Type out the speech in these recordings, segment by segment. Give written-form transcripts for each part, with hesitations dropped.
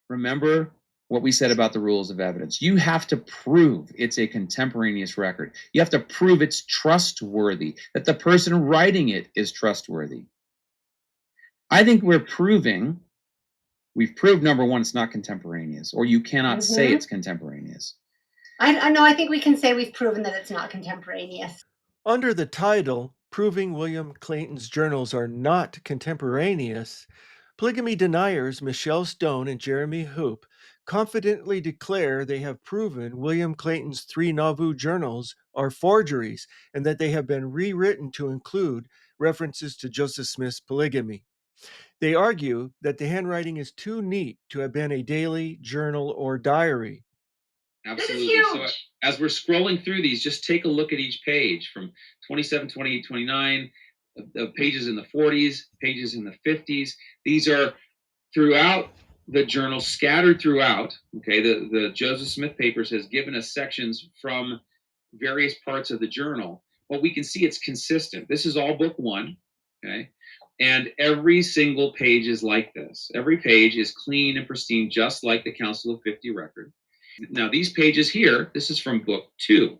Remember what we said about the rules of evidence. You have to prove it's a contemporaneous record. You have to prove it's trustworthy, that the person writing it is trustworthy. I think we've proved, number one, it's not contemporaneous, or you cannot say it's contemporaneous. I know, I think we can say we've proven that it's not contemporaneous. Under the title, Proving William Clayton's Journals Are Not Contemporaneous, polygamy deniers Michelle Stone and Jeremy Hoop confidently declare they have proven William Clayton's 3 Nauvoo journals are forgeries and that they have been rewritten to include references to Joseph Smith's polygamy. They argue that the handwriting is too neat to have been a daily journal or diary. Absolutely. So as we're scrolling through these, just take a look at each page from 27, 28, 29, pages in the 40s, pages in the 50s. These are throughout the journal, scattered throughout. Okay, the Joseph Smith papers has given us sections from various parts of the journal. Well, we can see it's consistent. This is all book one. Okay. And every single page is like this. Every page is clean and pristine, just like the Council of 50 record. Now, these pages here, this is from book two.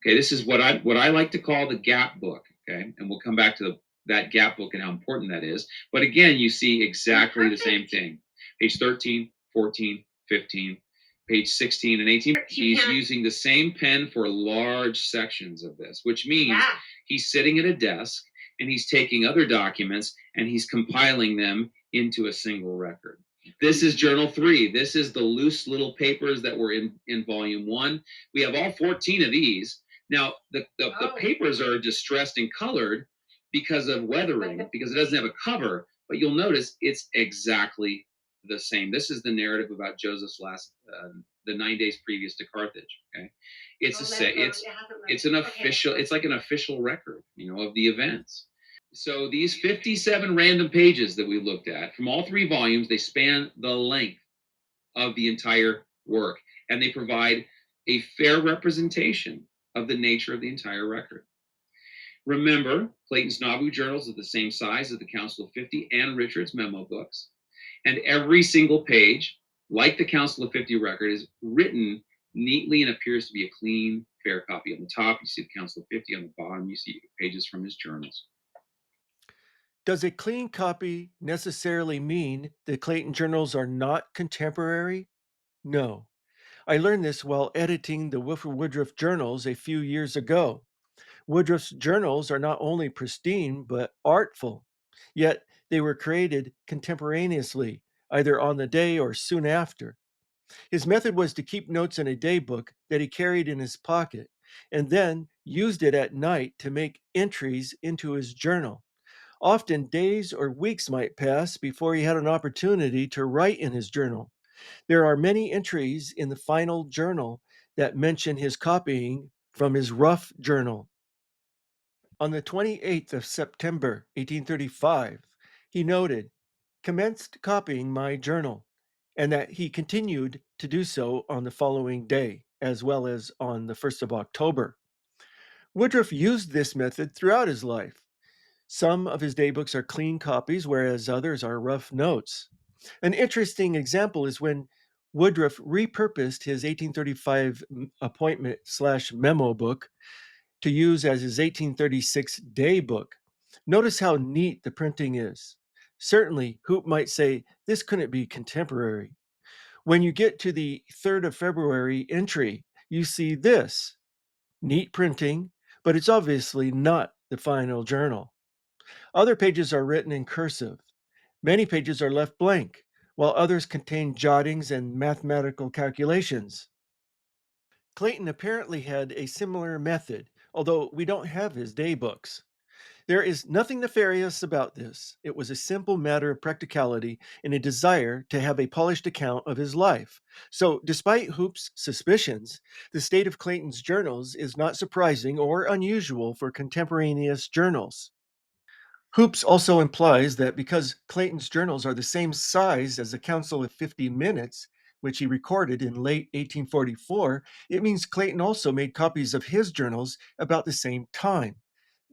Okay, this is what I like to call the gap book. Okay, and we'll come back to that gap book and how important that is. But again, you see exactly the same thing. Page 13, 14, 15, page 16 and 18. He's using the same pen for large sections of this, which means he's sitting at a desk and he's taking other documents and he's compiling them into a single record. This is journal 3. This is the loose little papers that were in volume 1. We have all 14 of these. Now, the papers are distressed and colored because of weathering, because it doesn't have a cover, but you'll notice it's exactly the same. This is the narrative about Joseph's last, the 9 days previous to Carthage. Okay, it's an official, it's like an official record, of the events. So these 57 random pages that we looked at from all 3 volumes, they span the length of the entire work, and they provide a fair representation of the nature of the entire record. Remember, Clayton's Nauvoo journals are the same size as the Council of 50 and Richard's memo books, and every single page, like the Council of 50 record, is written neatly and appears to be a clean, fair copy. On the top, you see the Council of 50. On the bottom, you see pages from his journals. Does a clean copy necessarily mean the Clayton journals are not contemporary? No. I learned this while editing the Wilford Woodruff journals a few years ago. Woodruff's journals are not only pristine, but artful. Yet they were created contemporaneously, either on the day or soon after. His method was to keep notes in a daybook that he carried in his pocket, and then used it at night to make entries into his journal. Often days or weeks might pass before he had an opportunity to write in his journal. There are many entries in the final journal that mention his copying from his rough journal. On the 28th of September, 1835, he noted, commenced copying my journal, and that he continued to do so on the following day, as well as on the 1st of October. Woodruff used this method throughout his life. Some of his daybooks are clean copies, whereas others are rough notes. An interesting example is when Woodruff repurposed his 1835 appointment / memo book to use as his 1836 day book. Notice how neat the printing is. Certainly, Hoop might say this couldn't be contemporary. When you get to the 3rd of February entry, you see this neat printing, but it's obviously not the final journal. Other pages are written in cursive. Many pages are left blank, while others contain jottings and mathematical calculations. Clayton apparently had a similar method, although we don't have his day books. There is nothing nefarious about this. It was a simple matter of practicality and a desire to have a polished account of his life. So, despite Hoop's suspicions, the state of Clayton's journals is not surprising or unusual for contemporaneous journals. Hoops also implies that because Clayton's journals are the same size as the Council of 50 Minutes, which he recorded in late 1844, it means Clayton also made copies of his journals about the same time.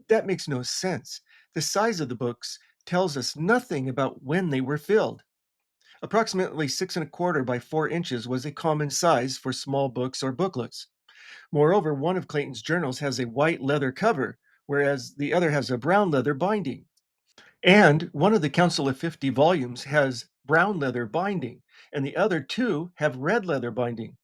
That makes no sense. The size of the books tells us nothing about when they were filled. Approximately 6¼ by 4 inches was a common size for small books or booklets. Moreover, one of Clayton's journals has a white leather cover, whereas the other has a brown leather binding. And one of the Council of 50 volumes has brown leather binding, and the other two have red leather binding.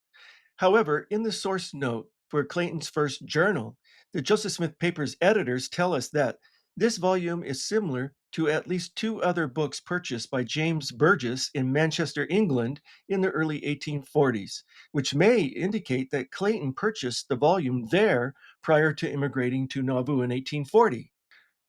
However, in the source note for Clayton's first journal, the Joseph Smith Papers editors tell us that this volume is similar to at least 2 other books purchased by James Burgess in Manchester, England in the early 1840s, which may indicate that Clayton purchased the volume there prior to immigrating to Nauvoo in 1840.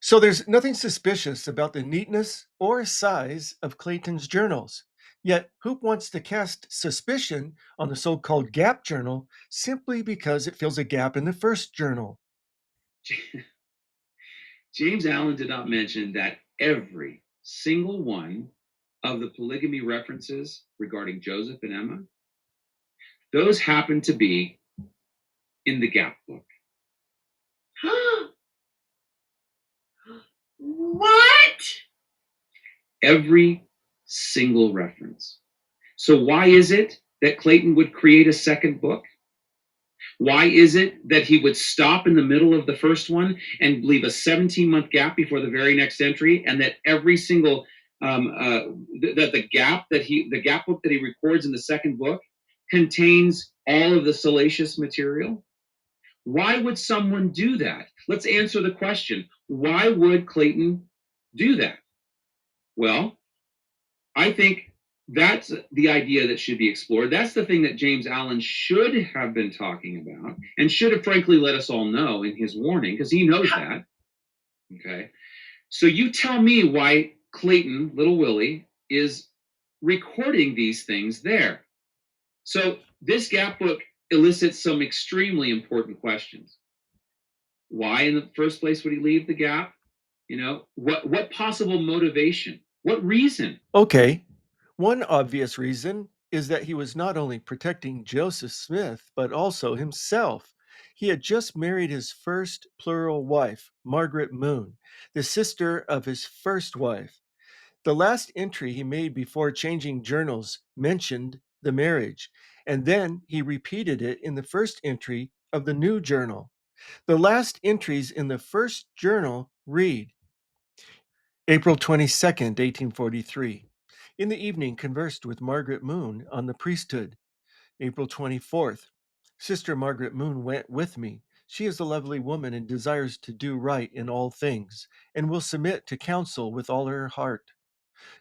So there's nothing suspicious about the neatness or size of Clayton's journals. Yet Hoop wants to cast suspicion on the so-called gap journal simply because it fills a gap in the first journal. James Allen did not mention that every single one of the polygamy references regarding Joseph and Emma, those happen to be in the Gap book. What? Every single reference. So why is it that Clayton would create a second book? Why is it that he would stop in the middle of the first one and leave a 17-month gap before the very next entry, and that every single the gap book that he records in the second book contains all of the salacious material? Why would someone do that? Let's answer the question. Why would Clayton do that? Well, I think that's the idea that should be explored. That's the thing that James Allen should have been talking about and should have frankly let us all know in his warning, because he knows that. Okay. So you tell me why Clayton, little Willie, is recording these things there. So this gap book elicits some extremely important questions. Why in the first place would he leave the gap? You know, what possible motivation? What reason? Okay, one obvious reason is that he was not only protecting Joseph Smith, but also himself. He had just married his first plural wife, Margaret Moon, the sister of his first wife. The last entry he made before changing journals mentioned the marriage, and then he repeated it in the first entry of the new journal. The last entries in the first journal read April 22nd, 1843. In the evening, conversed with Margaret Moon on the priesthood. April 24th. Sister Margaret Moon went with me. She is a lovely woman and desires to do right in all things, and will submit to counsel with all her heart.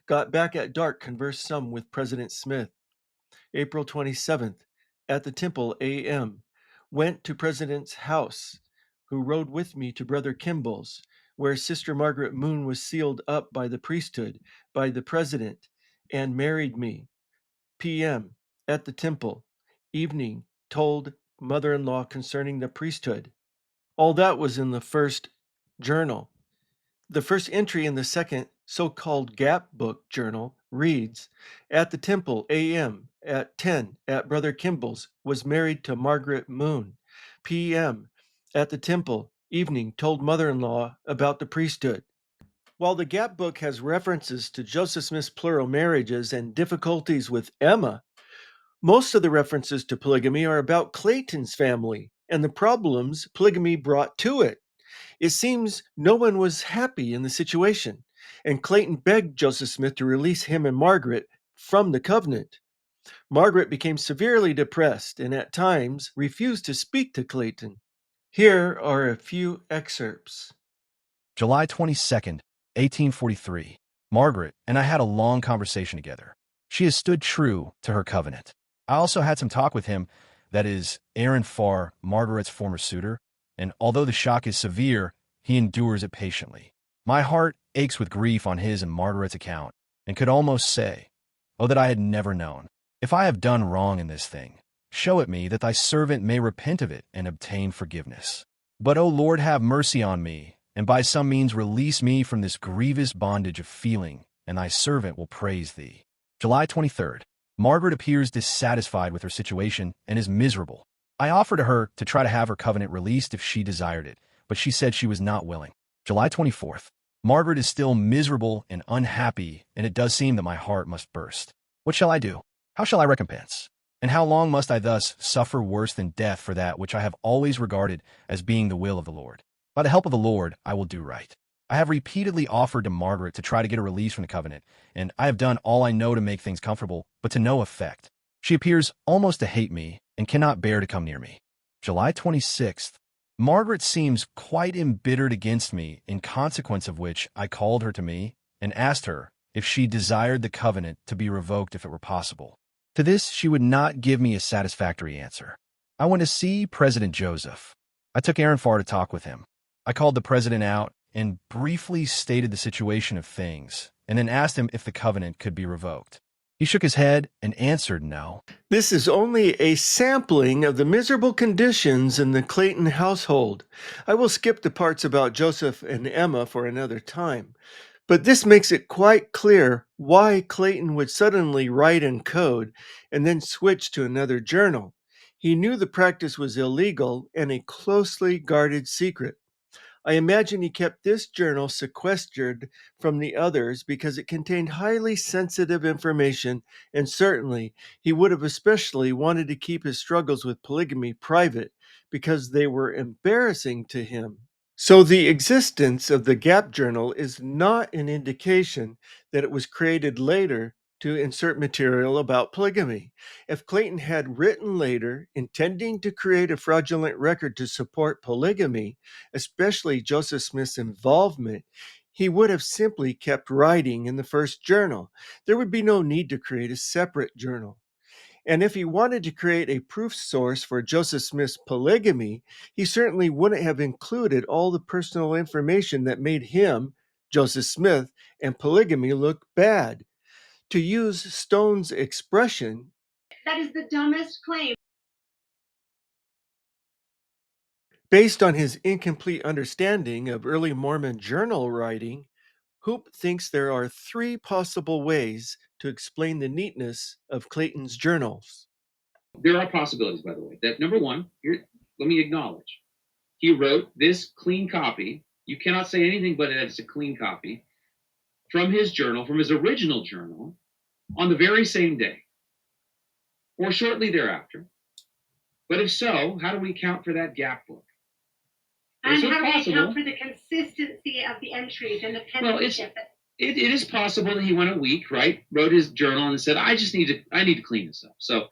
Got back at dark, conversed some with President Smith. April 27th, at the temple a.m. Went to President's house, who rode with me to Brother Kimball's, where Sister Margaret Moon was sealed up by the priesthood, by the President, and married me. p.m. at the temple. Evening, told mother-in-law concerning the priesthood. All that was in the first journal. The first entry in the second so-called Gap Book journal reads, At the temple, a.m., at 10, at Brother Kimball's, was married to Margaret Moon. p.m., at the temple, evening, told mother-in-law about the priesthood. While the Gap Book has references to Joseph Smith's plural marriages and difficulties with Emma, most of the references to polygamy are about Clayton's family and the problems polygamy brought to it. It seems no one was happy in the situation, and Clayton begged Joseph Smith to release him and Margaret from the covenant. Margaret became severely depressed and at times refused to speak to Clayton. Here are a few excerpts. July 22nd, 1843. Margaret and I had a long conversation together. She has stood true to her covenant. I also had some talk with him, that is, Aaron Farr, Margaret's former suitor, and although the shock is severe, he endures it patiently. My heart aches with grief on his and Margaret's account, and could almost say, oh, that I had never known. If I have done wrong in this thing, show it me, that thy servant may repent of it and obtain forgiveness. But, O Lord, have mercy on me, and by some means release me from this grievous bondage of feeling, and thy servant will praise thee. July 23rd. Margaret appears dissatisfied with her situation and is miserable. I offered to her to try to have her covenant released if she desired it, but she said she was not willing. July 24th. Margaret is still miserable and unhappy, and it does seem that my heart must burst. What shall I do? How shall I recompense? And how long must I thus suffer worse than death for that which I have always regarded as being the will of the Lord? By the help of the Lord, I will do right. I have repeatedly offered to Margaret to try to get a release from the covenant, and I have done all I know to make things comfortable, but to no effect. She appears almost to hate me and cannot bear to come near me. July 26th. Margaret seems quite embittered against me, in consequence of which I called her to me and asked her if she desired the covenant to be revoked if it were possible. To this, she would not give me a satisfactory answer. I went to see President Joseph. I took Aaron Farr to talk with him. I called the president out and briefly stated the situation of things, and then asked him if the covenant could be revoked. He shook his head and answered no. This is only a sampling of the miserable conditions in the Clayton household. I will skip the parts about Joseph and Emma for another time. But this makes it quite clear why Clayton would suddenly write in code and then switch to another journal. He knew the practice was illegal and a closely guarded secret. I imagine he kept this journal sequestered from the others because it contained highly sensitive information, and certainly he would have especially wanted to keep his struggles with polygamy private because they were embarrassing to him. So the existence of the Gap Journal is not an indication that it was created later to insert material about polygamy. If Clayton had written later, intending to create a fraudulent record to support polygamy, especially Joseph Smith's involvement, he would have simply kept writing in the first journal. There would be no need to create a separate journal. And if he wanted to create a proof source for Joseph Smith's polygamy, he certainly wouldn't have included all the personal information that made him, Joseph Smith, and polygamy look bad. To use Stone's expression, That is the dumbest claim. based on his incomplete understanding of early Mormon journal writing, Hoop thinks there are three possible ways to explain the neatness of Clayton's journals. There are possibilities, by the way. That number one, here, let me acknowledge. He wrote this clean copy. You cannot say anything but that it's a clean copy from his journal, from his original journal, on the very same day or shortly thereafter. But if so, how do we account for that gap book? And Is it how do we possible? account for the consistency of the entries and the penmanship? It is possible that he went a week, right? Wrote his journal and said, I need to clean this up. So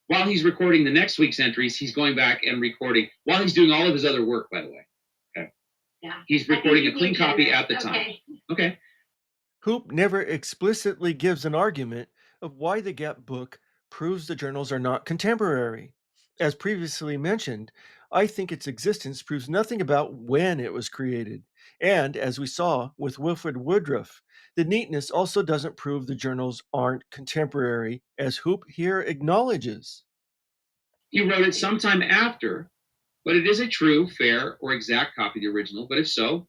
while he's recording the next week's entries, he's going back and recording while he's doing all of his other work, by the way. Okay. Yeah. He's recording a clean copy at the time. Okay. Hoop never explicitly gives an argument of why the Gap book proves the journals are not contemporary. As previously mentioned, I think its existence proves nothing about when it was created. And as we saw with Wilfred Woodruff, the neatness also doesn't prove the journals aren't contemporary, as Hoop here acknowledges. He wrote it sometime after, but it is a true, fair, or exact copy of the original. But if so,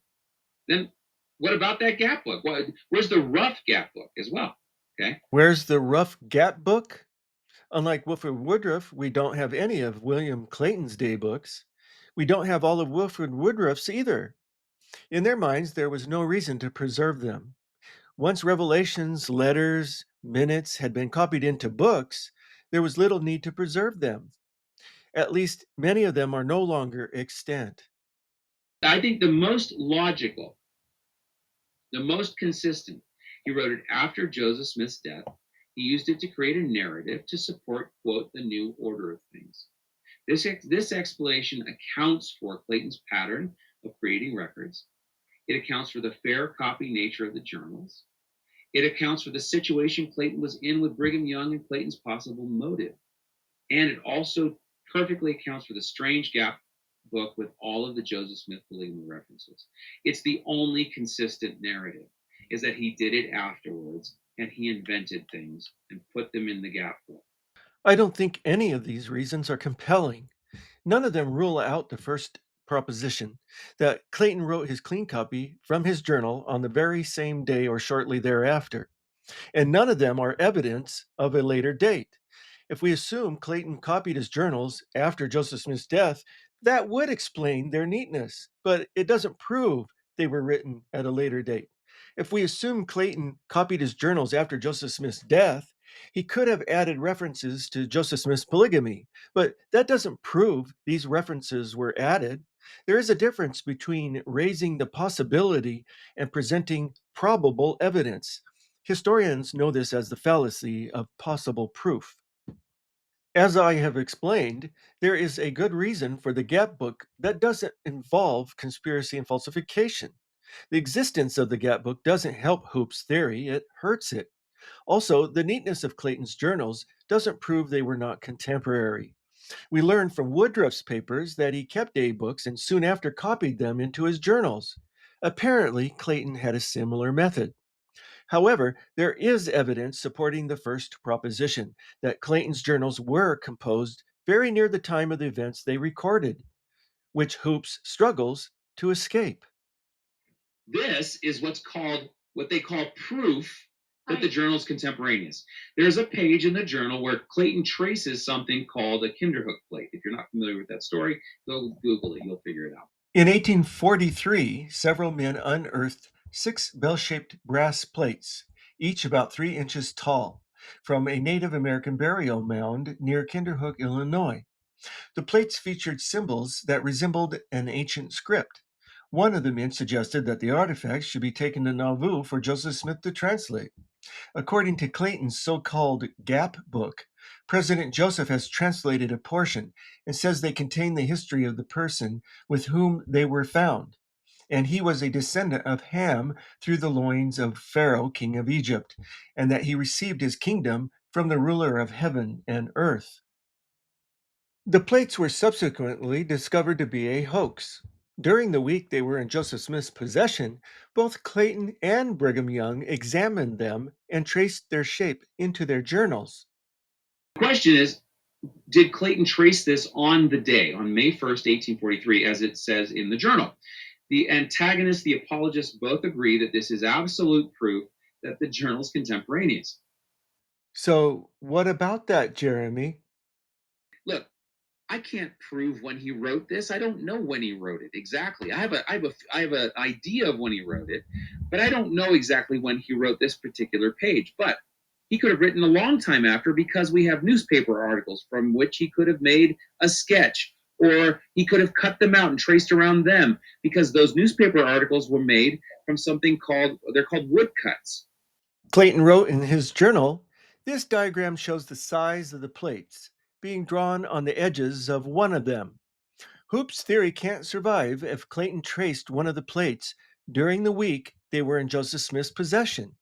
then what about that Gap book? Where's the rough Gap book as well? Okay. Where's the rough Gap book? Unlike Wilfred Woodruff, we don't have any of William Clayton's day books. We don't have all of Wilfred Woodruff's either. In their minds, there was no reason to preserve them. Once revelations, letters, minutes had been copied into books, there was little need to preserve them. At least many of them are no longer extant. I think the most logical, the most consistent, he wrote it after Joseph Smith's death. He used it to create a narrative to support, quote, the new order of things. This explanation accounts for Clayton's pattern of creating records. It accounts for the fair copy nature of the journals. It accounts for the situation Clayton was in with Brigham Young and Clayton's possible motive. And it also perfectly accounts for the strange Gap book with all of the Joseph Smith polygamy references. It's the only consistent narrative, is that he did it afterwards and he invented things and put them in the Gap book. I don't think any of these reasons are compelling. None of them rule out the first proposition that Clayton wrote his clean copy from his journal on the very same day or shortly thereafter, and none of them are evidence of a later date. If we assume Clayton copied his journals after Joseph Smith's death, that would explain their neatness, but it doesn't prove they were written at a later date. If we assume Clayton copied his journals after Joseph Smith's death, He could have added references to Joseph Smith's polygamy, but that doesn't prove these references were added. There is a difference between raising the possibility and presenting probable evidence. Historians know this as the fallacy of possible proof. As I have explained, there is a good reason for the Gap book that doesn't involve conspiracy and falsification. The existence of the Gap book doesn't help Hoop's theory, it hurts it. Also, the neatness of Clayton's journals doesn't prove they were not contemporary. We learn from Woodruff's papers that he kept day books and soon after copied them into his journals. Apparently, Clayton had a similar method. However, there is evidence supporting the first proposition that Clayton's journals were composed very near the time of the events they recorded, which Hoops struggles to escape. This is what they call proof that the journal is contemporaneous. There's a page in the journal where Clayton traces something called a Kinderhook plate. If you're not familiar with that story, go Google it. You'll figure it out. In 1843, several men unearthed 6 bell-shaped brass plates, each about 3 inches tall, from a Native American burial mound near Kinderhook, Illinois. The plates featured symbols that resembled an ancient script. One of the men suggested that the artifacts should be taken to Nauvoo for Joseph Smith to translate. According to Clayton's so-called Gap book, President Joseph has translated a portion and says they contain the history of the person with whom they were found. And he was a descendant of Ham through the loins of Pharaoh, king of Egypt, and that he received his kingdom from the ruler of heaven and earth. The plates were subsequently discovered to be a hoax. During the week they were in Joseph Smith's possession, both Clayton and Brigham Young examined them and traced their shape into their journals. The question is, did Clayton trace this on the day, on May 1st, 1843, as it says in the journal? The antagonists, the apologists both agree that this is absolute proof that the journal is contemporaneous. So, what about that, Jeremy? Look, I can't prove when he wrote this. I don't know when he wrote it exactly. I have an idea of when he wrote it, but I don't know exactly when he wrote this particular page. But he could have written a long time after because we have newspaper articles from which he could have made a sketch, or he could have cut them out and traced around them because those newspaper articles were made from something they're called woodcuts. Clayton wrote in his journal, "This diagram shows the size of the plates being drawn on the edges of one of them. Hoop's theory can't survive if Clayton traced one of the plates during the week they were in Joseph Smith's possession.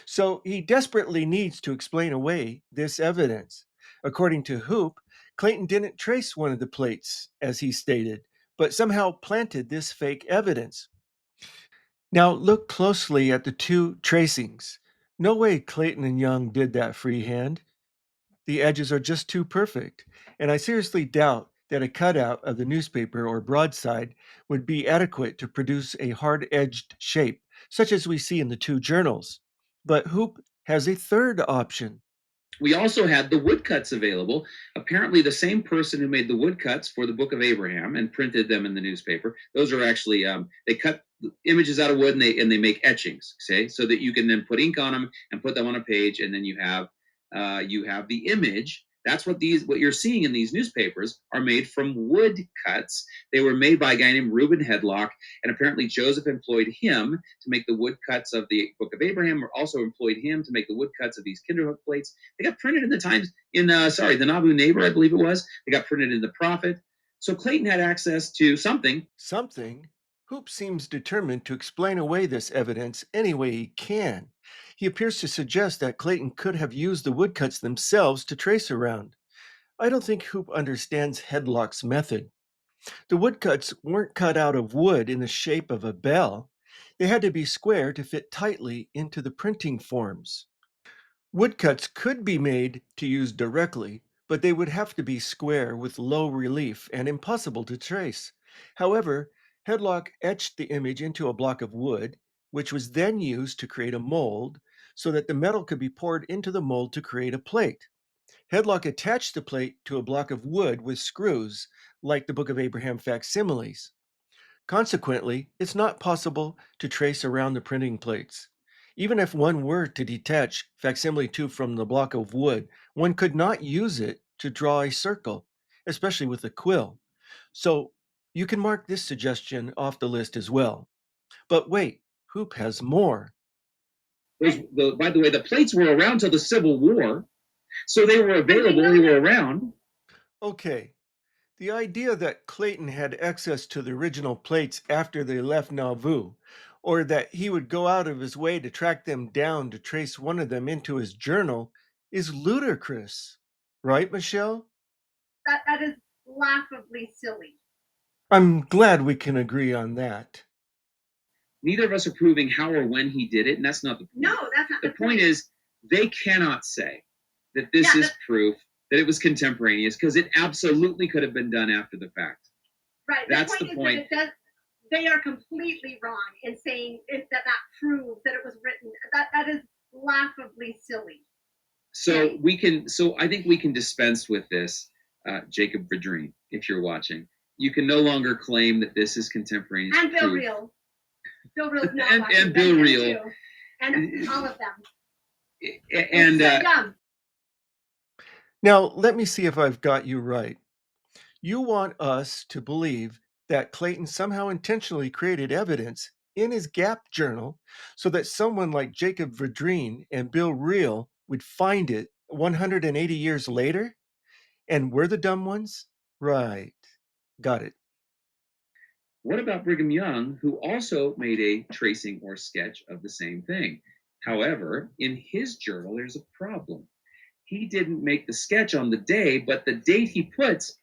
So he desperately needs to explain away this evidence. According to Hoop, Clayton didn't trace one of the plates, as he stated, but somehow planted this fake evidence. Now look closely at the two tracings. No way Clayton and Young did that freehand. The edges are just too perfect, and I seriously doubt that a cutout of the newspaper or broadside would be adequate to produce a hard-edged shape, such as we see in the two journals. But Hoop has a third option. We also had the woodcuts available. Apparently, the same person who made the woodcuts for the Book of Abraham and printed them in the newspaper. Those are actually they cut images out of wood and they make etchings, say, so that you can then put ink on them and put them on a page, and then you have the image. That's what you're seeing in these newspapers are made from woodcuts. They were made by a guy named Reuben Hedlock, and apparently Joseph employed him to make the woodcuts of the Book of Abraham, or also employed him to make the woodcuts of these Kinderhook plates. They got printed in the Nauvoo Neighbor, I believe it was. They got printed in the Prophet. So Clayton had access to something. Something? Hoop seems determined to explain away this evidence any way he can. He appears to suggest that Clayton could have used the woodcuts themselves to trace around. I don't think Hoop understands Hedlock's method. The woodcuts weren't cut out of wood in the shape of a bell. They had to be square to fit tightly into the printing forms. Woodcuts could be made to use directly, but they would have to be square with low relief and impossible to trace. However, Hedlock etched the image into a block of wood, which was then used to create a mold so that the metal could be poured into the mold to create a plate. Hedlock attached the plate to a block of wood with screws, like the Book of Abraham facsimiles. Consequently, it's not possible to trace around the printing plates. Even if one were to detach facsimile 2 from the block of wood, one could not use it to draw a circle, especially with a quill. So you can mark this suggestion off the list as well. But wait, Hoop has more. By the way, the plates were around till the Civil War, so they were available, they were around. Okay, the idea that Clayton had access to the original plates after they left Nauvoo, or that he would go out of his way to track them down to trace one of them into his journal, is ludicrous. Right, Michelle? That is laughably silly. I'm glad we can agree on that. Neither of us are proving how or when he did it, and that's not the point. No, that's not the point. Is they cannot say that this is proof that it was contemporaneous, because it absolutely could have been done after the fact. Right. That's the point. They are completely wrong in saying that proves that it was written. That is laughably silly. So I think we can dispense with this, Jacob Verdreen, if you're watching. You can no longer claim that this is contemporaneous. And Bill Reel. Bill Reel's not watching. And Bill Reel. And all of them. And so dumb. Now, let me see if I've got you right. You want us to believe that Clayton somehow intentionally created evidence in his Gap journal so that someone like Jacob Verdreen and Bill Reel would find it 180 years later? And we're the dumb ones? Right. Got it. What about Brigham Young, who also made a tracing or sketch of the same thing? However, in his journal, there's a problem. He didn't make the sketch on the day, but the date he puts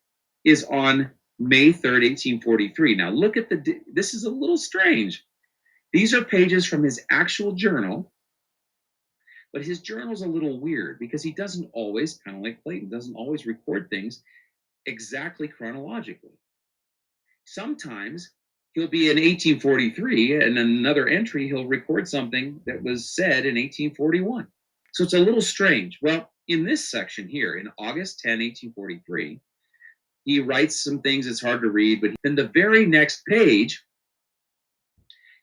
is on May 3rd, 1843. Now, look at this is a little strange. These are pages from his actual journal, but his journal's a little weird because he doesn't always, kind of like Clayton, doesn't always record things exactly chronologically. Sometimes he'll be in 1843, and another entry he'll record something that was said in 1841. So it's a little strange. Well, in this section here, in August 10, 1843, he writes some things it's hard to read, but in the very next page,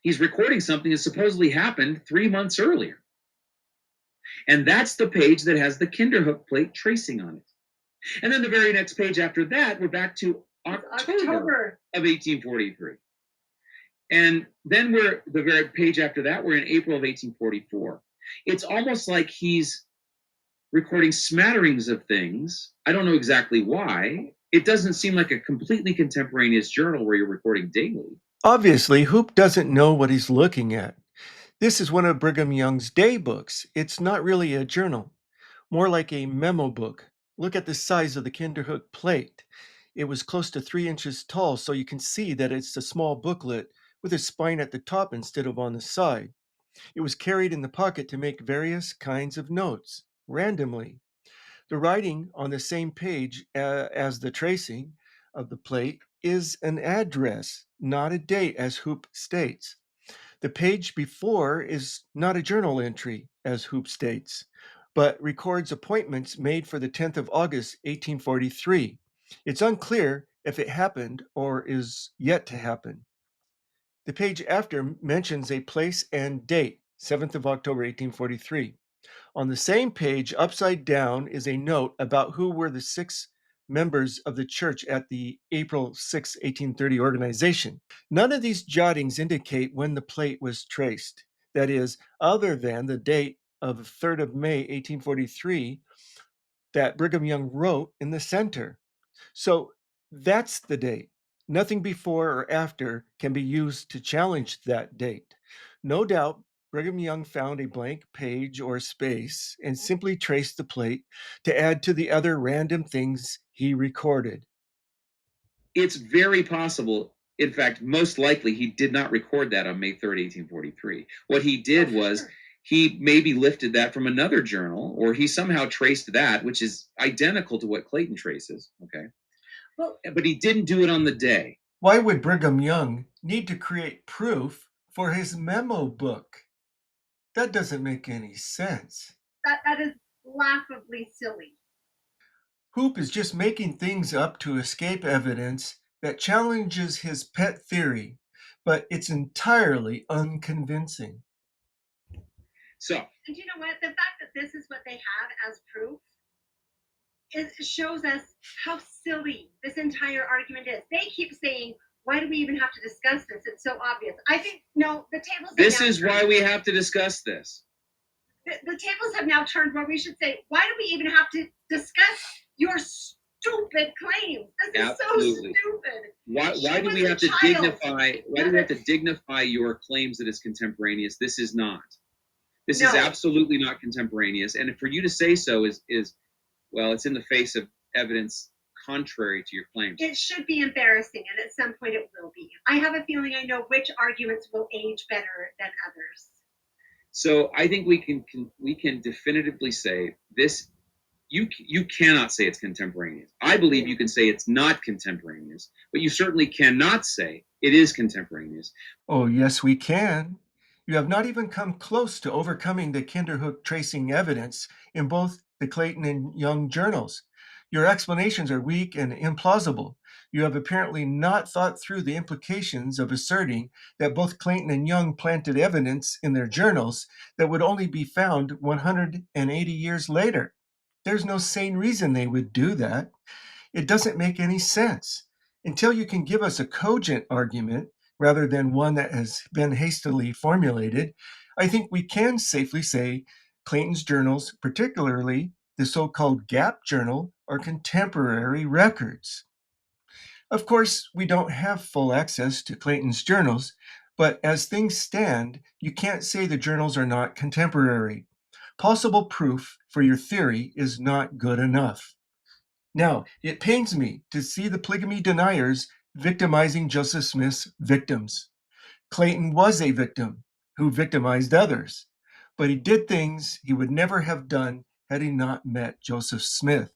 he's recording something that supposedly happened 3 months earlier. And that's the page that has the Kinderhook plate tracing on it. And then the very next page after that, we're back to October of 1843. And then the very page after that, we're in April of 1844. It's almost like he's recording smatterings of things. I don't know exactly why. It doesn't seem like a completely contemporaneous journal where you're recording daily. Obviously, Hoop doesn't know what he's looking at. This is one of Brigham Young's day books. It's not really a journal, more like a memo book. Look at the size of the Kinderhook plate. It was close to 3 inches tall, so you can see that it's a small booklet with a spine at the top instead of on the side. It was carried in the pocket to make various kinds of notes, randomly. The writing on the same page as the tracing of the plate is an address, not a date, as Hoop states. The page before is not a journal entry, as Hoop states, but records appointments made for the 10th of August, 1843. It's unclear if it happened or is yet to happen. The page after mentions a place and date, 7th of October, 1843. On the same page, upside down, is a note about who were the 6 members of the church at the April 6, 1830 organization. None of these jottings indicate when the plate was traced. That is, other than the date of 3rd of May, 1843, that Brigham Young wrote in the center. So that's the date. Nothing before or after can be used to challenge that date. No doubt, Brigham Young found a blank page or space and simply traced the plate to add to the other random things he recorded. It's very possible. In fact, most likely he did not record that on May 3rd, 1843. What he did was he maybe lifted that from another journal, or he somehow traced that, which is identical to what Clayton traces. Okay. Well, but he didn't do it on the day. Why would Brigham Young need to create proof for his memo book? That doesn't make any sense. That is laughably silly. Hoop is just making things up to escape evidence that challenges his pet theory, but it's entirely unconvincing. So, and you know what? The fact that this is what they have as proof shows us how silly this entire argument is. They keep saying, why do we even have to discuss this? It's so obvious. I think, no, the tables. This is why we have to discuss this. The tables have now turned where we should say, why do we even have to discuss your stupid claims? This is Absolutely. so stupid. Why do we have to dignify? Why do we have to dignify your claims that it's contemporaneous? This is not. This is absolutely not contemporaneous. And for you to say so is well, it's in the face of evidence contrary to your claims. It should be embarrassing, and at some point it will be. I have a feeling I know which arguments will age better than others. So I think we can definitively say this. You cannot say it's contemporaneous. I believe you can say it's not contemporaneous, but you certainly cannot say it is contemporaneous. Oh, yes, we can. You have not even come close to overcoming the Kinderhook tracing evidence in both the Clayton and Young journals. Your explanations are weak and implausible. You have apparently not thought through the implications of asserting that both Clayton and Young planted evidence in their journals that would only be found 180 years later. There's no sane reason they would do that. It doesn't make any sense. Until you can give us a cogent argument rather than one that has been hastily formulated, I think we can safely say Clayton's journals, particularly the so-called Gap Journal, are contemporary records. Of course, we don't have full access to Clayton's journals, but as things stand, you can't say the journals are not contemporary. Possible proof for your theory is not good enough. Now, it pains me to see the polygamy deniers victimizing Joseph Smith's victims. Clayton was a victim who victimized others, but he did things he would never have done had he not met Joseph Smith.